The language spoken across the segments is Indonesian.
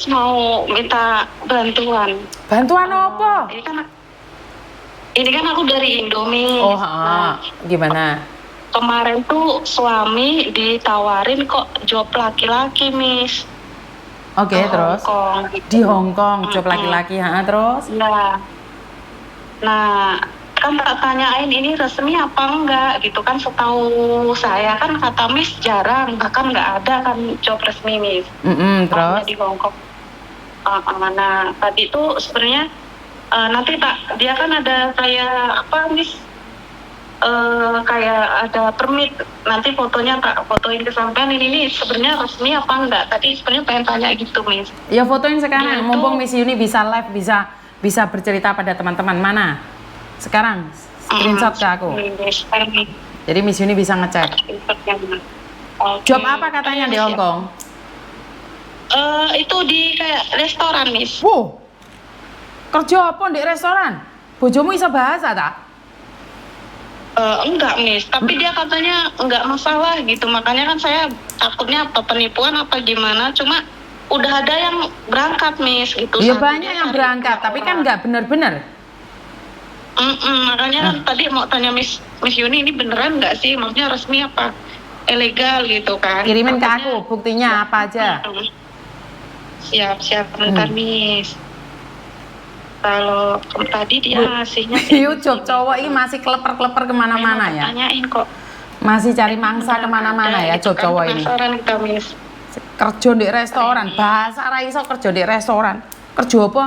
mau minta bantuan. Bantuan apa? Ini kan aku dari Indomie. Oh, Nah, gimana? kemarin tuh suami ditawarin kok job laki-laki, Miss. Oke, Ke terus Hongkong, gitu. di Hongkong job laki-laki, terus? Nah, kan tak tanyain ini resmi apa enggak gitu kan, setahu saya kan kata Miss jarang, bahkan nggak ada kan job resmi, Miss. Terus? Di Hongkong. Nah, tadi tuh sebenarnya nanti dia kan ada kayak apa, Miss? Kayak ada permit, nanti fotonya tak fotoin ke sampean, ini sebenarnya resmi apa enggak. Tadi sebenarnya pengen tanya gitu, Miss. Ya fotoin sekarang, Dia mumpung tuh- Miss Yuni bisa live, bisa bercerita pada teman-teman. Mana? Sekarang screenshot ke aku. Jadi Miss Yuni bisa ngecek. Job apa katanya di Hong Kong? Itu di kayak restoran, Miss. Wow, kerja apa di restoran? Bojomu iso bahasa tak? Enggak, Miss, tapi dia katanya enggak masalah gitu, makanya kan saya takutnya apa penipuan apa gimana. Cuma udah ada yang berangkat, Miss, gitu. Iya, Satu banyak dia yang cari berangkat, 2 tapi kan orang. nggak bener-bener. Makanya kan tadi mau tanya Miss Yuni, ini beneran nggak sih, maksudnya resmi apa ilegal gitu kan. Kirimin ke Takutnya- aku buktinya apa aja. Siap bentar, Miss. Kalau tadi dia ngasihnya Yuk, job cowok ini masih kleper-kleper kemana-mana ya. tanyain kok. Masih cari mangsa kemana-mana ya job cowok ini. Penasaran kita, Miss. Kerja di restoran, bahasa ra iso kerja di restoran. Kerja apa?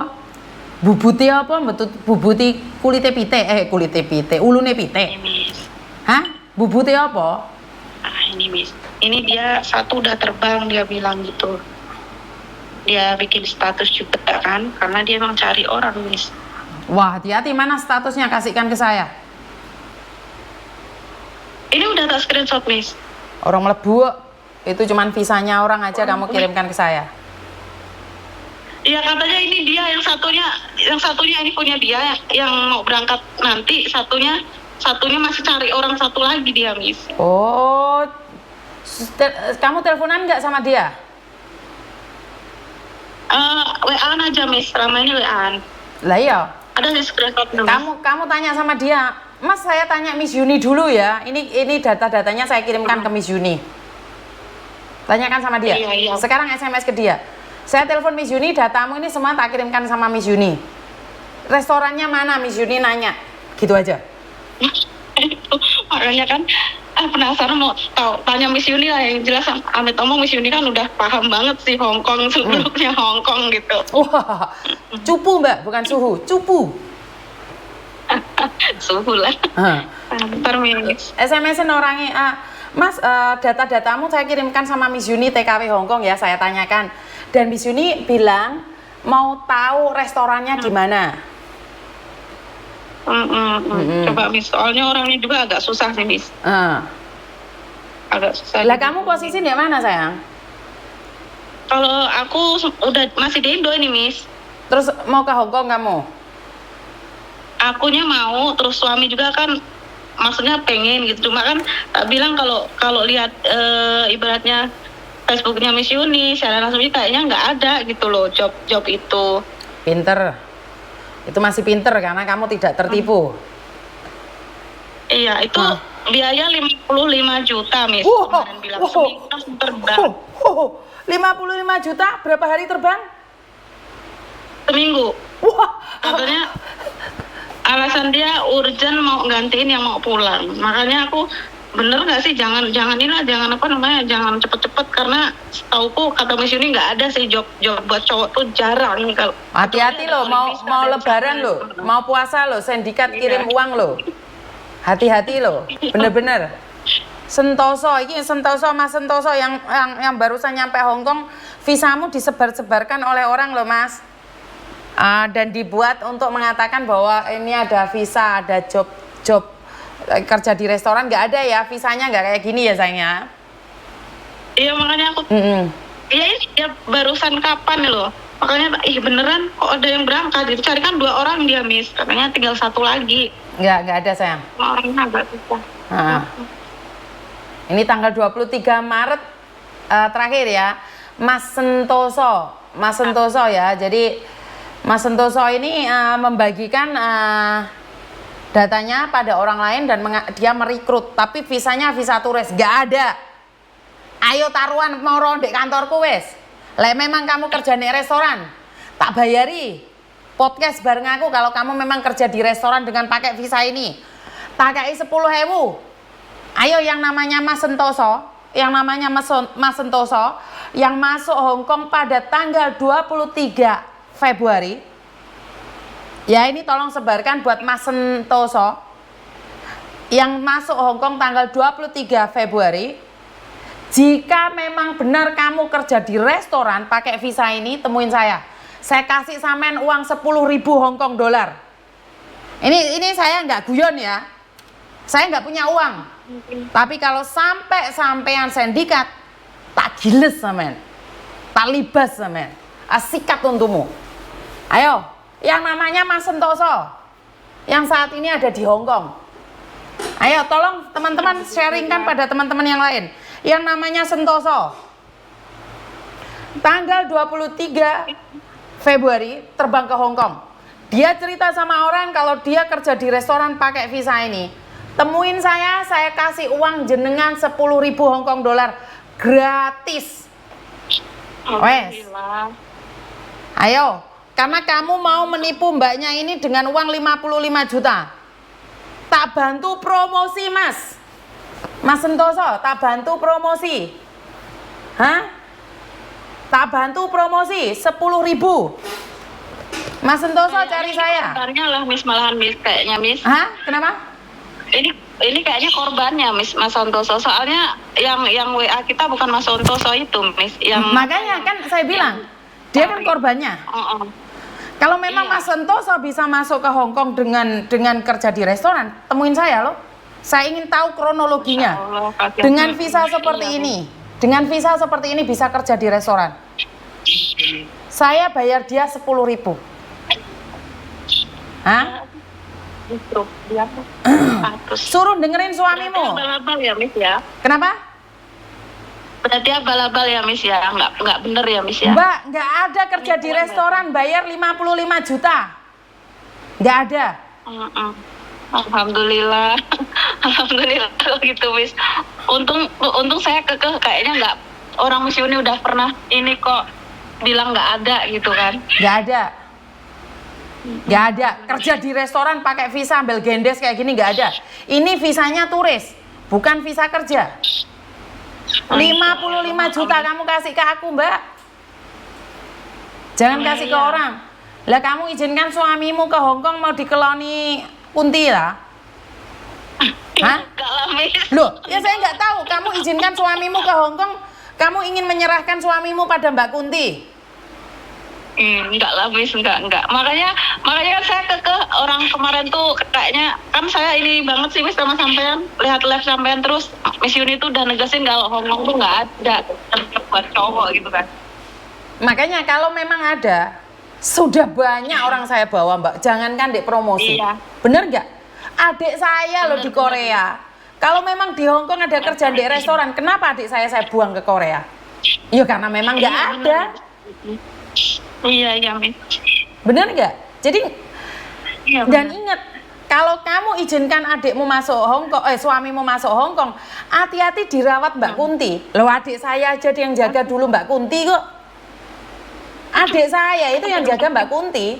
Bubuti apa? Betul bubuti kulite pite, ulune pite. Ini, Miss. Hah? Bubuti apa? Ini, Miss. Ini dia satu udah terbang, dia bilang gitu. Dia bikin status juga kan, karena dia emang cari orang, Miss. Wah, hati-hati, mana statusnya, kasihkan ke saya. Ini udah tak screenshot, Miss. Orang melebu, itu cuman visanya orang aja kamu kirimkan ke saya. Iya, katanya ini dia yang satunya ini punya dia yang mau berangkat nanti, satunya masih cari orang satu lagi dia, Miss. Oh, kamu teleponan nggak sama dia? WA-an aja, Miss, selama ini WA-an. Lah iya. Ada di screenshotnya, Miss. Kamu tanya sama dia, Mas, saya tanya Miss Yuni dulu ya. Ini data-datanya saya kirimkan ke Miss Yuni. Tanyakan sama dia. Iya. Sekarang SMS ke dia. Saya telepon Miss Yuni, datamu ini semua tak kirimkan sama Miss Yuni. Restorannya mana, Miss Yuni nanya. Gitu aja. Makanya kan penasaran mau tahu, tanya Miss Yuni lah, yang jelas amit omong Miss Yuni kan udah paham banget sih Hongkong, seluknya Hongkong gitu. Wah, cupu Mbak, bukan suhu, cupu. Suhu lah. Bentar, Miss. SMS-in orangnya, Mas, data-datamu saya kirimkan sama Miss Yuni TKW Hongkong ya, saya tanyakan. Dan Miss Yuni bilang mau tahu restorannya di mana. Coba, Miss, soalnya orangnya juga agak susah sih, Miss. Agak susah. Lah kamu posisi di mana, sayang? Kalau aku udah masih di Indo ini, Miss. Terus mau ke Hongkong kamu? Akunya mau, terus suami juga kan maksudnya pengen gitu. Cuma kan tak bilang kalau lihat ibaratnya Facebooknya Miss Yuni, secara langsung kayaknya nggak ada gitu loh job itu. Pinter. Itu masih pinter karena kamu tidak tertipu. Iya, itu biaya 55 juta, Miss. Kemarin bilang seminggu langsung terbang. 55 juta, berapa hari terbang? Seminggu. Wah, Katanya alasan dia urgent mau gantiin yang mau pulang. Makanya aku bener nggak sih, jangan jangan cepet-cepet, karena setauku kata Miss Yuni nggak ada sih job buat cowok tuh jarang. Kalau hati-hati loh, mau lebaran loh, mau puasa loh, sindikat kirim uang loh. Hati-hati loh, bener-bener. Sentoso, ini Sentoso, Mas Sentoso yang barusan nyampe Hongkong, visamu disebar-sebarkan oleh orang loh, Mas. Dan dibuat untuk mengatakan bahwa ini ada visa, ada job kerja di restoran, nggak ada ya, visanya nggak kayak gini ya, sayangnya. Iya, makanya aku iya ini dia barusan kapan loh, makanya beneran kok ada yang berangkat gitu. Cari kan 2 orang dia, Miss, katanya tinggal 1 lagi. Nggak ada, sayang. Orangnya agak susah. Ini tanggal 23 Maret terakhir ya, Mas Sentoso. Mas Sentoso ya. Jadi Mas Sentoso ini membagikan datanya pada orang lain dan dia merekrut, tapi visanya visa turis, nggak ada. Ayo taruhan mau rondek kantorku wes. Lek memang kamu kerja di restoran, tak bayari podcast bareng aku kalau kamu memang kerja di restoran dengan pakai visa ini. Tak kai 10.000. Ayo yang namanya Mas Sentoso, Mas Sentoso yang masuk Hong Kong pada tanggal 23 Februari. Ya ini tolong sebarkan buat Mas Sentoso yang masuk Hong Kong tanggal 23 Februari. Jika memang benar kamu kerja di restoran pakai visa ini, temuin saya. Saya kasih sampean uang 10.000 Hong Kong dolar. Ini saya nggak guyon ya. Saya nggak punya uang. Tapi kalau sampean sindikat, tak giles sampean. Tak libas sampean. Sikat untukmu. Ayo, yang namanya Mas Sentoso yang saat ini ada di Hong Kong. Ayo tolong teman-teman sharingkan pada teman-teman yang lain. Yang namanya Sentoso tanggal 23 Februari terbang ke Hong Kong. Dia cerita sama orang kalau dia kerja di restoran pakai visa ini. Temuin saya kasih uang jenengan 10.000 Hong Kong dolar gratis. Wes. Ayo, karena kamu mau menipu mbaknya ini dengan uang 55 juta. Tak bantu promosi, Mas. Mas Sentoso, tak bantu promosi. Hah? Tak bantu promosi 10.000. Mas Sentoso cari saya. Korbannya lah Miss, malahan Miss kayaknya Miss. Hah? Kenapa? Ini kayaknya korbannya Miss Mas Santoso. Soalnya yang WA kita bukan Mas Santoso itu Miss. Makanya kan saya bilang dia kan korbannya. Kalau memang Mas Sentoso bisa masuk ke Hong Kong dengan kerja di restoran, temuin saya loh. Saya ingin tahu kronologinya. Dengan visa seperti ini, bisa kerja di restoran. Saya bayar dia 10.000. Hah? Suruh dengerin suamimu. Berarti abal-abal ya Miss ya. Kenapa? Berarti abal-abal ya Miss ya. Nggak bener ya Miss ya. Mbak, nggak ada kerja di restoran bayar 55 juta. Nggak ada. Alhamdulillah. Alhamdulillah kalau gitu Miss. Untung saya kekeh, kayaknya nggak, orang Miss Yuni udah pernah ini kok bilang nggak ada gitu kan. Nggak ada kerja di restoran pakai visa ambil gendes kayak gini, nggak ada. Ini visanya turis, bukan visa kerja. 55 juta kamu kasih ke aku Mbak, jangan kasih ke orang. Lah kamu izinkan suamimu ke Hong Kong mau dikeloni Kunti lah. Hah? Loh, ya saya nggak tahu. Kamu izinkan suamimu ke Hong Kong, kamu ingin menyerahkan suamimu pada Mbak Kunti? Enggak lah Miss, enggak. Makanya kan saya ke orang kemarin tuh kayaknya kan saya ini banget sih Miss sama sampean, lihat live sampean terus Miss Yuni tuh udah negasin kalau Hong Kong tuh nggak ada tempat buat cowok gitu kan. Makanya kalau memang ada, sudah banyak orang saya bawa Mbak, jangankan di promosi. Iya. Bener nggak? Adik saya loh di Korea. Kalau memang di Hong Kong ada kerjaan di restoran, kenapa adik saya buang ke Korea? Ya karena memang nggak ada. Iya Miss. Bener nggak? Jadi Iya, dan ingat, kalau kamu izinkan adikmu masuk Hong Kong, suamimu masuk Hong Kong, hati-hati dirawat Mbak Kunti. Loh adik saya aja yang jaga dulu Mbak Kunti kok. Adik saya itu yang jaga Mbak Kunti.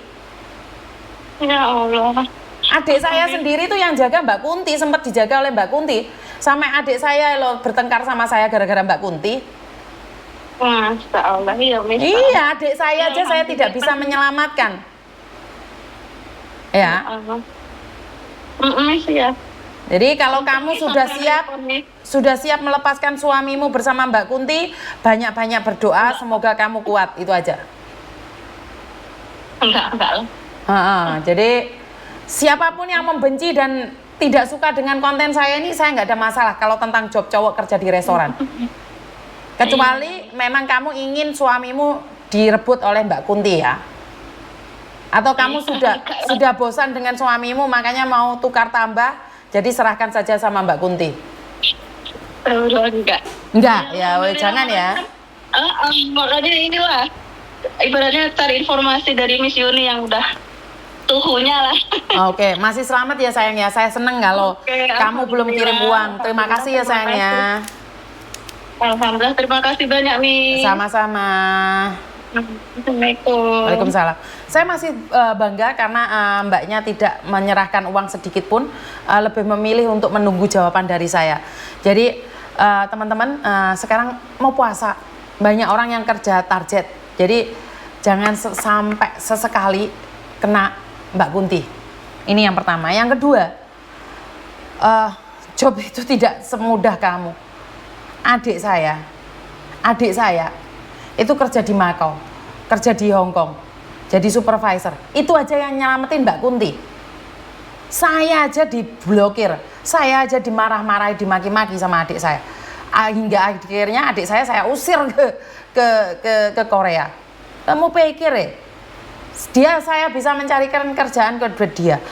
Ya Allah. Adik saya sendiri tuh yang jaga Mbak Kunti, sempat dijaga oleh Mbak Kunti. Sampai adik saya loh bertengkar sama saya gara-gara Mbak Kunti. Masya Allah, iya Miss. Iya, adik saya aja saya tidak bisa menyelamatkan. Ya. Miss ya. Jadi kalau kamu sudah siap melepaskan suamimu bersama Mbak Kunti, banyak-banyak berdoa, semoga kamu kuat, itu aja. Enggak lah. Jadi siapapun yang membenci dan tidak suka dengan konten saya ini, saya nggak ada masalah kalau tentang job cowok kerja di restoran. Kecuali memang kamu ingin suamimu direbut oleh Mbak Kunti ya. Atau kamu sudah bosan dengan suamimu makanya mau tukar tambah, jadi serahkan saja sama Mbak Kunti. Enggak. Enggak, ya jangan ya. Makanya inilah ibaratnya cari informasi dari Miss Yuni yang udah suhunya lah. Oke, masih selamat ya sayang ya. Saya seneng kalau Oke, kamu belum kirim uang. Terima kasih ya sayang ya. Alhamdulillah, terima kasih banyak Miss. Sama-sama. Assalamualaikum. Waalaikumsalam. Saya masih bangga karena mbaknya tidak menyerahkan uang sedikit pun, lebih memilih untuk menunggu jawaban dari saya. Jadi teman-teman, sekarang mau puasa, banyak orang yang kerja target. Jadi jangan sampai sesekali kena Mbak Kunti. Ini yang pertama. Yang kedua, job itu tidak semudah kamu. Adik saya itu kerja di Makau, kerja di Hong Kong, jadi supervisor. Itu aja yang nyelamatin Mbak Kunti. Saya aja diblokir, saya aja dimarah-marahi, dimaki-maki sama adik saya. Hingga akhirnya adik saya usir ke Korea. Kamu pikir ya, saya bisa mencarikan kerjaan ke dia.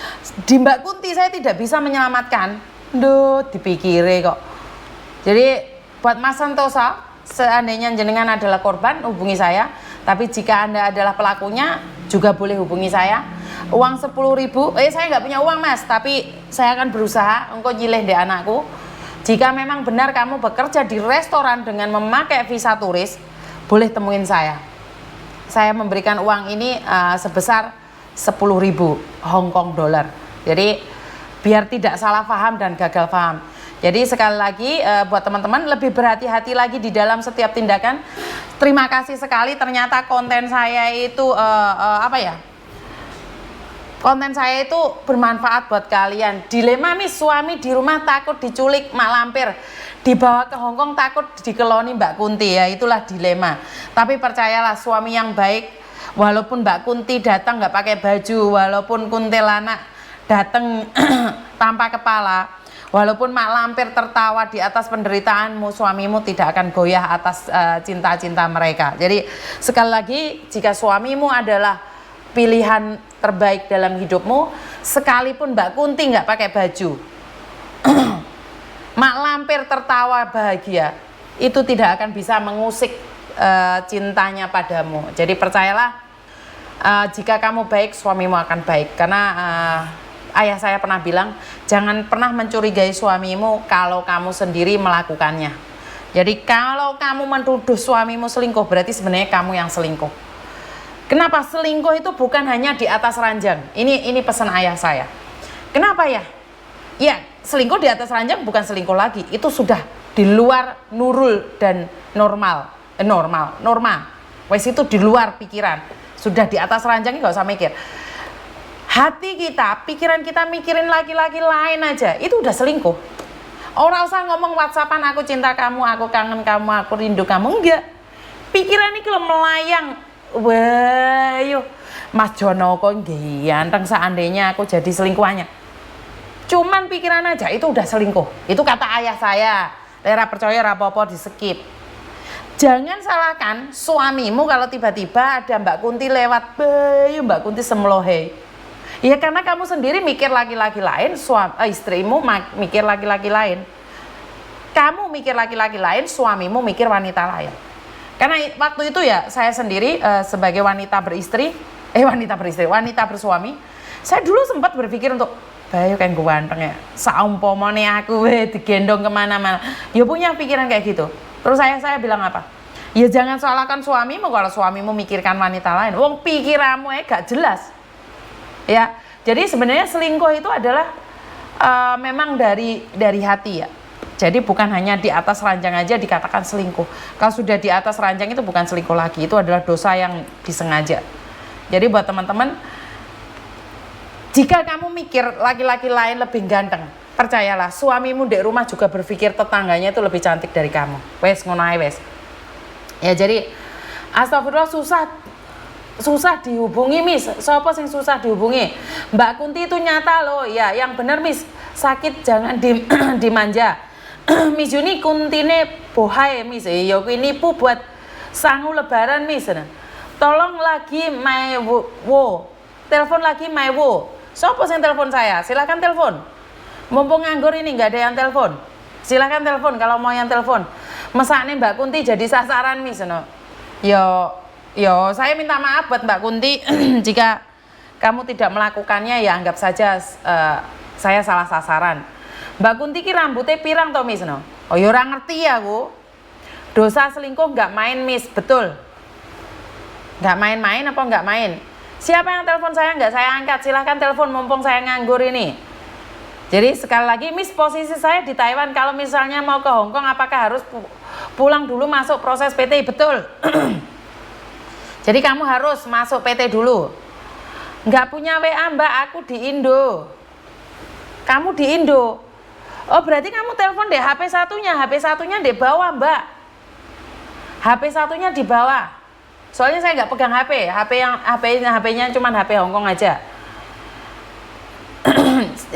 Di Mbak Kunti saya tidak bisa menyelamatkan. Duh, dipikir kok. Jadi buat Mas Santosa, seandainya jenengan adalah korban, hubungi saya. Tapi jika Anda adalah pelakunya, juga boleh hubungi saya. Uang 10.000, saya nggak punya uang Mas, tapi saya akan berusaha engkau nyilih deh anakku. Jika memang benar kamu bekerja di restoran dengan memakai visa turis, boleh temuin saya. Saya memberikan uang ini sebesar 10.000 Hong Kong dollar. Jadi biar tidak salah paham dan gagal paham. Jadi sekali lagi buat teman-teman lebih berhati-hati lagi di dalam setiap tindakan. Terima kasih sekali, ternyata konten saya itu konten saya itu bermanfaat buat kalian. Dilema Miss, suami di rumah takut diculik mak lampir, dibawa ke Hong Kong takut dikeloni Mbak Kunti, ya itulah dilema. Tapi percayalah, suami yang baik, walaupun Mbak Kunti datang nggak pakai baju, walaupun kuntilanak datang tanpa kepala, walaupun mak lampir tertawa di atas penderitaanmu, suamimu tidak akan goyah atas cinta-cinta mereka. Jadi sekali lagi, jika suamimu adalah pilihan terbaik dalam hidupmu, sekalipun Mbak Kunti nggak pakai baju, mak lampir tertawa bahagia, itu tidak akan bisa mengusik cintanya padamu. Jadi percayalah, jika kamu baik, suamimu akan baik. Karena ayah saya pernah bilang, jangan pernah mencurigai suamimu kalau kamu sendiri melakukannya. Jadi kalau kamu menuduh suamimu selingkuh, berarti sebenarnya kamu yang selingkuh. Kenapa selingkuh itu bukan hanya di atas ranjang? Ini pesan ayah saya. Kenapa ya? Ya, selingkuh di atas ranjang bukan selingkuh lagi. Itu sudah di luar nurul dan normal. Wes itu di luar pikiran. Sudah di atas ranjang, nggak usah mikir. Hati kita, pikiran kita mikirin laki-laki lain aja, itu udah selingkuh. Orang usah ngomong WhatsAppan, aku cinta kamu, aku kangen kamu, aku rindu kamu. Enggak. Pikiran ini kalau melayang. Wah, yuk, Mas Jono kok ganteng, seandainya aku jadi selingkuhannya. Cuman pikiran aja itu udah selingkuh. Itu kata ayah saya. Lera percaya rapopo di skip. Jangan salahkan suamimu kalau tiba-tiba ada Mbak Kunti lewat, bayu Mbak Kunti semlohe. Ya karena kamu sendiri mikir laki-laki lain, istrimu mikir laki-laki lain. Kamu mikir laki-laki lain, suamimu mikir wanita lain. Karena waktu itu ya saya sendiri sebagai wanita bersuami, saya dulu sempat berpikir untuk bayu kan gue ganteng ya, saumpomone aku digendong kemana-mana, ya punya pikiran kayak gitu. Terus saya bilang apa? Ya jangan salahkan suamimu kalau suamimu mikirkan wanita lain. Wong pikiranmu gak jelas. Ya, jadi sebenarnya selingkuh itu adalah memang dari hati ya. Jadi bukan hanya di atas ranjang aja dikatakan selingkuh. Kalau sudah di atas ranjang itu bukan selingkuh lagi, itu adalah dosa yang disengaja. Jadi buat teman-teman, jika kamu mikir laki-laki lain lebih ganteng, percayalah suamimu di rumah juga berpikir tetangganya itu lebih cantik dari kamu. Wes ngono ae wes. Ya jadi astagfirullah, susah dihubungi Miss. Siapa sing susah dihubungi? Mbak Kunti itu nyata loh. Ya, yang benar Miss. Sakit jangan dimanja. Miss Yuni Kuntine bohai Miss. Ya ini pu buat sangu lebaran Miss. Tolong lagi wo. Telepon lagi wo. Siapa sing telepon saya? Silakan telepon. Mumpung nganggur ini nggak ada yang telepon. Silakan telepon kalau mau yang telepon. Mesakne Mbak Kunti jadi sasaran Miss. Yo Yo, saya minta maaf buat Mbak Kunti jika kamu tidak melakukannya, ya anggap saja saya salah sasaran. Mbak Kunti ki rambutnya pirang toh Miss no? Oh ya orang ngerti ya aku. Dosa selingkuh nggak main Miss, betul. Nggak main-main apa nggak main? Siapa yang telepon saya nggak saya angkat, silahkan telepon mumpung saya nganggur ini. Jadi sekali lagi Miss, posisi saya di Taiwan, kalau misalnya mau ke Hong Kong apakah harus pulang dulu masuk proses PT? Betul. Jadi kamu harus masuk PT dulu. Nggak punya WA Mbak, aku di Indo. Kamu di Indo. Oh berarti kamu telepon deh HP satunya di bawah Mbak. HP satunya di bawah. Soalnya saya nggak pegang HP-nya cuma HP Hongkong aja.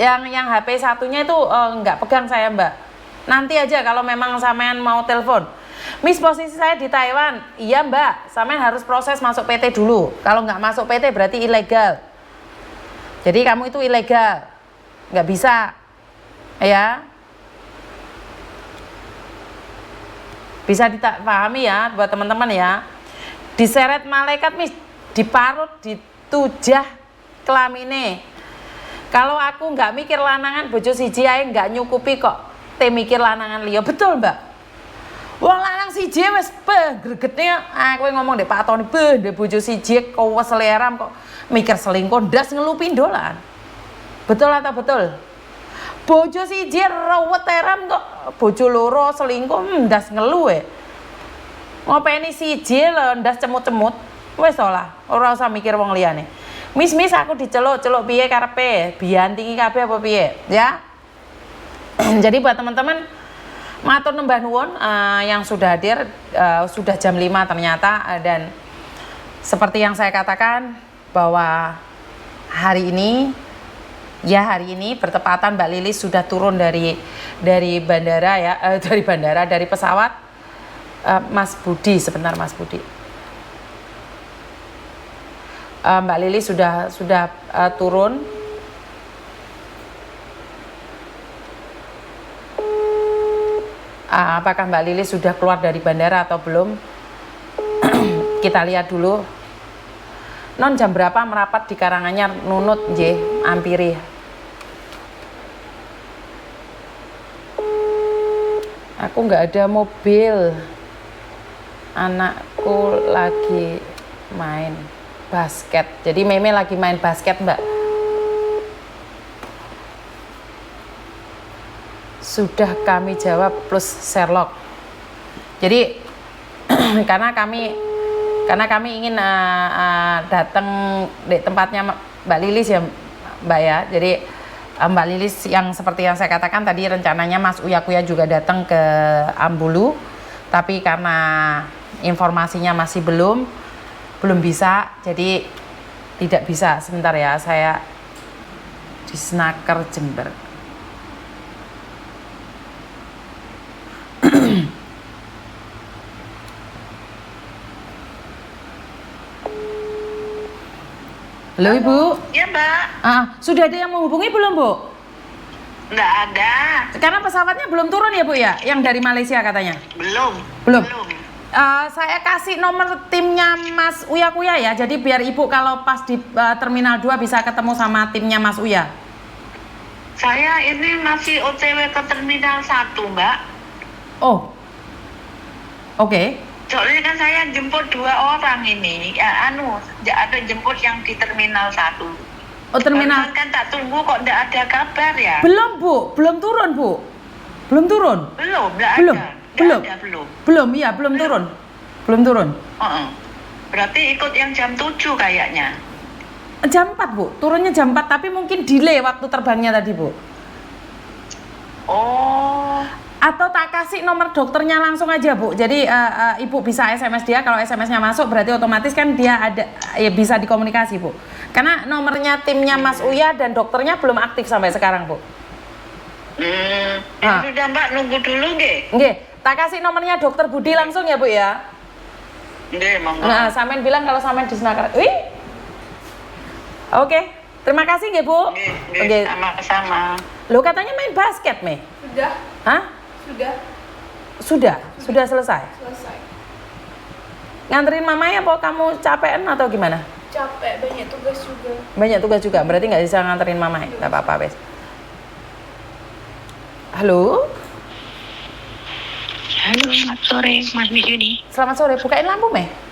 yang HP satunya itu nggak pegang saya Mbak. Nanti aja kalau memang sampean mau telepon. Miss, posisi saya di Taiwan. Iya Mbak, sampean harus proses masuk PT dulu. Kalau nggak masuk PT berarti ilegal. Jadi kamu itu ilegal, nggak bisa, ya. Bisa dipahami ya buat teman-teman ya. Diseret malaikat Miss, diparut, ditujah kelamine. Kalau aku nggak mikir lanangan bojo siji ae nggak nyukupi kok. Te mikir lanangan liya, betul Mbak. Wong lanang siji wis gregetne aku ngomong dek Pak Tony ndek bojo siji kok wes seleram kok mikir selingkuh ndas ngelupi dolan. Betul atau betul? Bojo siji rawet teram kok bojo loro selingkuh ndas ngelu ngopeni siji lho ndas cemut-cemut wis lah ora usah mikir wong liyane. Miss aku diceluk-celuk piye karepe? Biyanti iki kabeh apa piye? Ya. Jadi buat teman-teman matur nembah nuwun yang sudah hadir, sudah jam 5 ternyata, dan seperti yang saya katakan bahwa hari ini bertepatan Mbak Lilis sudah turun dari bandara ya, dari pesawat. Mas Budi, sebentar Mas Budi. Mbak Lilis sudah turun. Apakah Mbak Lilis sudah keluar dari bandara atau belum? Kita lihat dulu. Non jam berapa merapat di Karanganyar nunut nggih ampiri. Aku nggak ada mobil. Anakku lagi main basket. Jadi Meme lagi main basket, Mbak. Sudah kami jawab plus Sherlock. Jadi karena kami ingin datang di tempatnya Mbak Lilis ya Mbak ya. Jadi Mbak Lilis yang seperti yang saya katakan tadi, rencananya Mas Uya Kuya juga datang ke Ambulu, tapi karena informasinya masih belum bisa, jadi tidak bisa. Sebentar ya, saya di Snaker Jember. Halo Ibu. Ya Mbak. Sudah ada yang menghubungi belum Bu? Nggak ada. Karena pesawatnya belum turun ya Bu ya, yang dari Malaysia katanya. Belum. Saya kasih nomor timnya Mas Uya Kuya ya, jadi biar Ibu kalau pas di Terminal 2 bisa ketemu sama timnya Mas Uya. Saya ini masih OTW ke Terminal 1 Mbak. Oh, oke. Soalnya kan saya jemput 2 orang ini, ada jemput yang di Terminal 1. Oh, terminal. Kan tak tunggu kok nggak ada kabar ya? Belum Bu, belum turun Bu. Belum turun. Belum, nggak ada. Belum turun. Berarti ikut yang jam 7 kayaknya. Jam 4 Bu, turunnya jam 4 tapi mungkin delay waktu terbangnya tadi Bu. Oh. Atau tak kasih nomor dokternya langsung aja Bu. Jadi Ibu bisa SMS dia, kalau SMS-nya masuk berarti otomatis kan dia ada ya bisa dikomunikasi Bu. Karena nomornya timnya Mas Uya dan dokternya belum aktif sampai sekarang Bu. Ya sudah Mbak, nunggu dulu nggih. Nggih, tak kasih nomornya dokter Budi langsung ya Bu ya. Nggih, monggo. Nah, sampean bilang kalau sampean di Senaker. Oke, terima kasih nggih Bu. Nggih, sama-sama. Lo katanya main basket, Me? Sudah. Hah? Sudah. Sudah selesai. Selesai. nganterin mamanya apa kamu capean atau gimana? Capek, banyak tugas juga. Banyak tugas juga, berarti nggak bisa nganterin mama. Nggak apa-apa, wes. Halo? Halo, selamat sore Mas Bijuni. Selamat sore, bukain lampu, Meh.